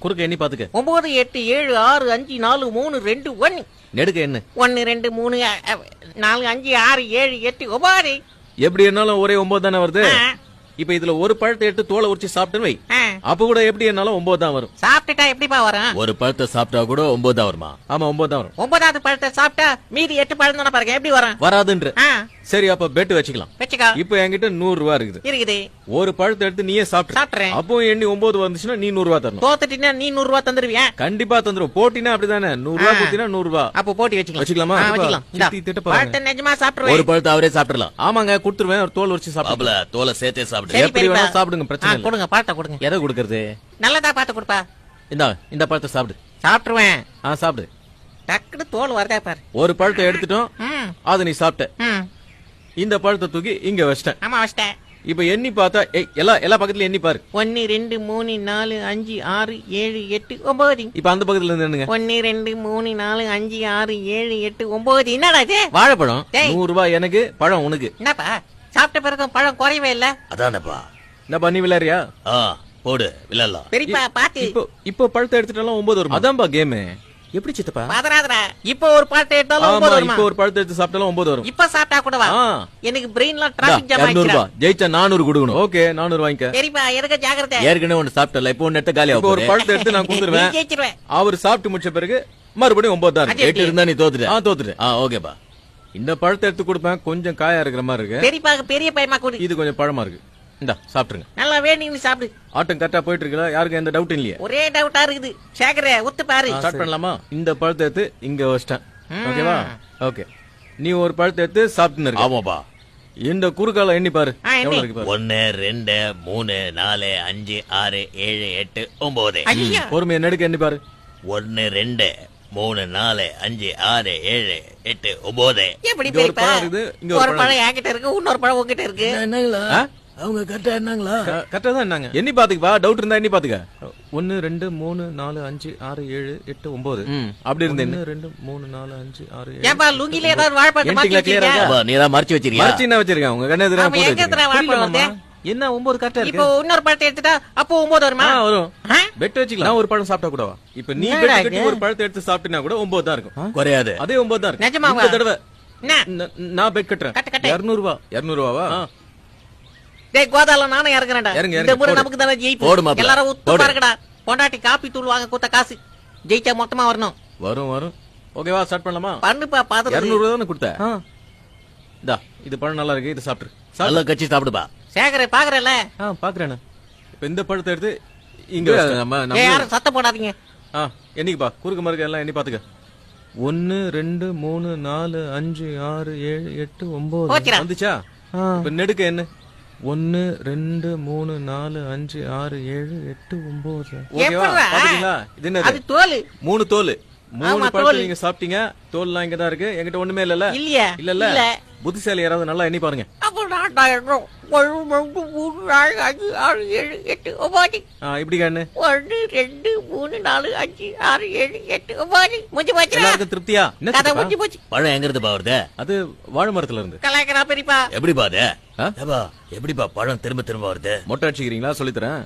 குறுக்க எண்ணி பாத்துக்க. 9 8 7 6 5 4 3 2 1. நெடுக்க என்ன? 1 2 3 4 5 6 7 8 9. எப்படி என்னாலும் ஒரே 9 தானே வருது. இப்ப இதுல ஒரு பழத்தை எடுத்து தோலை உரிச்சு சாப்பிட்டு வை, அப்ப கூட எப்படி என்னாலும் 9 தான் வரும். சாப்பிட்டுட்டா எப்படிப்பா வரும்? ஒரு பழத்தை சாப்பிட்டா கூட 9 தான் வருமா? ஆமா 9 தான் வரும். 9வது பழத்தை சாப்பிட்டா மீதி 8 பழம் தானே பாருங்க, எப்படி வரும்? வராதுன்ற. சரி அப்ப பெட் வச்சுக்கலாம். வச்சுக்கோ. இப்ப என்கிட்ட 100 ரூபா இருக்குது. ஒரு பழத்தை எடுத்து நீயே சாப்பிட்டுறேன். அப்போ எண்ணி 9 வந்துச்சுன்னா நீ 100 ரூபா தரணும். தோத்துட்டீங்கன்னா நீ 100 ரூபா தந்துருவியா? கண்டிப்பா தந்துரும். போட்டினா அப்படிதானே, 100 ரூபா கொடுத்தீங்கன்னா 100 ரூபா. அப்போ போட்டி வச்சுக்கலாமா? வச்சுக்கலாம். நிஜமா சாப்பிடுவேன். ஒரு பழத்தை அவரே சாப்பிடலாம். ஆமாங்க கொடுத்துருவேன். ஒரு தோல் உரிச்சு சாப்பிடல. தோலை சேர்த்தே சாப்பிடு. எப்படி வேணா சாப்பிடுங்க, பிரச்சனை இல்ல. கொடுங்க பழத்தை கொடுங்க. எதை கொடுக்கறது? நல்லதா பார்த்து கொடுப்பா. இந்த பழத்தை சாப்பிடு. சாப்பிட்டுருவேன். சாப்பிடு. டக்குனு தோல் வரதா பாரு. ஒரு பழத்தை எடுத்துட்டோம், அது நீ சாப்பிட்ட. இந்த பழத்தை தூக்கி இங்க வச்சிட்டேன். ஆமா வச்சிட்டேன். இப்ப எண்ணி பார்த்தா எல்லா பக்கத்துல எண்ணி பாரு. 1 2 3 4 5 6 7 8 9. இப்ப அந்த பக்கத்துல இருந்து என்னங்க? 1 2 3 4 5 6 7 8 9. என்னடா இது? வாழைப்பழம். 100 ரூபாய் எனக்கு, பழம் உனக்கு. என்னப்பா சாப்பிட்ட பிறகு பழம் குறையவே இல்ல? அதானப்பா. என்னப்பா நீ விளையாடுறியா? போடு விளையாடலாம். பெரியப்பா பாத்து. இப்போ பழத்தை எடுத்துட்டாலும் 9 வரும். அதான்பா கேம். எப்படி சித்தப்பா? பதறாதடா. இப்போ ஒரு பழத்தை எடுத்தாலும் 9 வரும். இப்போ ஒரு பழத்தை எடுத்து சாப்பிட்டாலும் 9 வரும். இப்ப சாப்பிட்டா கூடவா? எனக்கு பிரெயின்ல டிராபிக் ஜாம் ஆயிடுச்சு. 200 ரூபாய் ஜெயிச்சா 400 கொடுக்கணும். ஓகே 400 வாங்கிக்க. பெரியப்பா இருக்க ஜாக்கிரதை. ஏற்கனவே ஒன்னு சாப்பிட்டல, இப்போ ஒன்னு எடுத்து காலி ஆகும். ஒரு பழத்தை எடுத்து நான் கொடுத்துருவேன். ஜெயிச்சிருவேன். அவர் சாப்பிட்டு முடிச்ச பிறகு மறுபடியும் 9 தான். 8 இருந்தா நீ தோத்துட்ட. தோத்துட்ட. ஓகேப்பா. இந்த பழத்தை எடுத்து கொடுப்பேன். கொஞ்சம் காயா இருக்கிற மாதிரி இருக்கு. பெரியப்பா பெரிய பையமா கொடு. இது கொஞ்சம் பழமா இருக்கு. இந்தா சாப்பிடுங்க. நல்லா வேணும்னு சாப்பிடு. ஆட்டம் கரெக்டா போயிட்டு இருக்குல? யாருக்கு எந்த டவுட் இல்லையா? ஒரே டவுட்டா இருக்குது. சேகரே ஒத்து பாரு. ஸ்டார்ட் பண்ணலாமா? இந்த பழத்தை எடுத்து இங்க வச்சிட்டேன். ஓகேவா? ஓகே. நீ ஒரு பழத்தை எடுத்து சாப்பிட்டுன்னு இருக்க. ஆமாப்பா. இந்த குறுக்கால எண்ணி பாரு. எவ்வளவு இருக்கு பாரு. 1 2 3 4 5 6 7 8 9. பொறுமையா நெடுக்க எண்ணி பாரு. 1 2 3 4 5 6 7 8 9. எப்படி பெரியப்பா? ஒரு பழம் என்கிட்ட இருக்கு, இன்னொரு பழம் உங்ககிட்ட இருக்கு. என்னங்களா அவங்க கரெக்டா என்னங்களா? கரெக்டா தான் என்னங்க. எண்ணி பாத்துக்கப்பா. டவுட் இருந்தா எண்ணி பாத்துக்க. 1 2 3 4 5 6 7 8 9. அப்படி இருந்தே 1 2 3 4 5 6 7. ஏப்பா லுங்கில ஏதாவது வாழைப்பழம் மாத்தி வச்சிருக்கியா? நீ தான் மறைச்சு வச்சிருக்கியா? மறைச்சு என்ன வச்சிருக்கேன்? உங்க கண்ணே எதிரா போட்டு எங்கடா வாழைப்பழம் வந்து? என்ன 9 கரெக்டா இருக்கு. இப்போ இன்னொரு பழத்தை எடுத்துட்டா அப்போ 9 வருமா? வரும். பெட் வச்சுக்கலாம். நான் ஒரு பழம் சாப்பிட்டா கூடவா? இப்ப நீ பெட் கட்டி ஒரு பழத்தை எடுத்து சாப்பிட்டினா கூட 9 தான் இருக்கும். குறையாது. அதே 9 தான் இருக்கும். நிஜமாவா? இந்த தடவை நான் பெட் கட்டுறேன். 200 ரூபாய். 200 ரூபாவா? டேய் கோதால நானே இறங்குறேன்டா. இந்த முறை நமக்கு தான ஜெயிப்பு. எல்லாரும் உத்து பாருங்கடா. பொண்டாட்டி காப்பி தூள் வாங்க கொடுத்த காசு ஜெயிச்சா மொத்தமா வரணும். வரும். ஓகேவா? ஸ்டார்ட் பண்ணலாமா? பண்ணுப்பா பாத்து. 200 ரூபாய் தான கொடுத்த. இந்தா இது பழம் நல்லா இருக்கு. இது சாப்பிடு. நல்லா கச்சி சாப்பிடுப்பா. சேகரே பாக்குறல? பாக்குறேன். இப்ப இந்த பழத்தை எடுத்து இங்க நம்ம யாரும் சத்தம் போடாதீங்க. என்னைக்குப்பா குறுக்கு மறுக்க எல்லாம் எண்ணி பாத்துக்க. 1 2 3 4 5 6 7 8 9 வந்துச்சா? இப்ப நெடுக்க என்ன? 1 2 3 4 5 6 7 8 9. ஓகேவா? பாத்தீங்களா? இது என்னது? அது தோல். 3 தோல். 3 பழத்தை நீங்க சாப்பிட்டீங்க. தோல்லாம் இங்க தான் இருக்கு. என்கிட்ட ஒண்ணுமே இல்லல. இல்ல. புத்திசாலி யாராவது நல்லா எண்ணி பாருங்க. இப்படி கண்ணு 1 2 3 4 5 6 7 8 9 முடிஞ்சு போச்சு. எல்லாருக்கும் திருப்தியா? கதை முடிஞ்சு போச்சு. பழம் எங்க இருந்து பாவுறது? அது வாழை மரத்துல இருந்து. கலாய்க்கறா பெரியப்பா. எப்படிப்பா அது? எப்படிப்பா பழம் திரும்ப வருது? மொட்டை அடிச்சுக்கிறீங்களா? சொல்லித்தரேன்.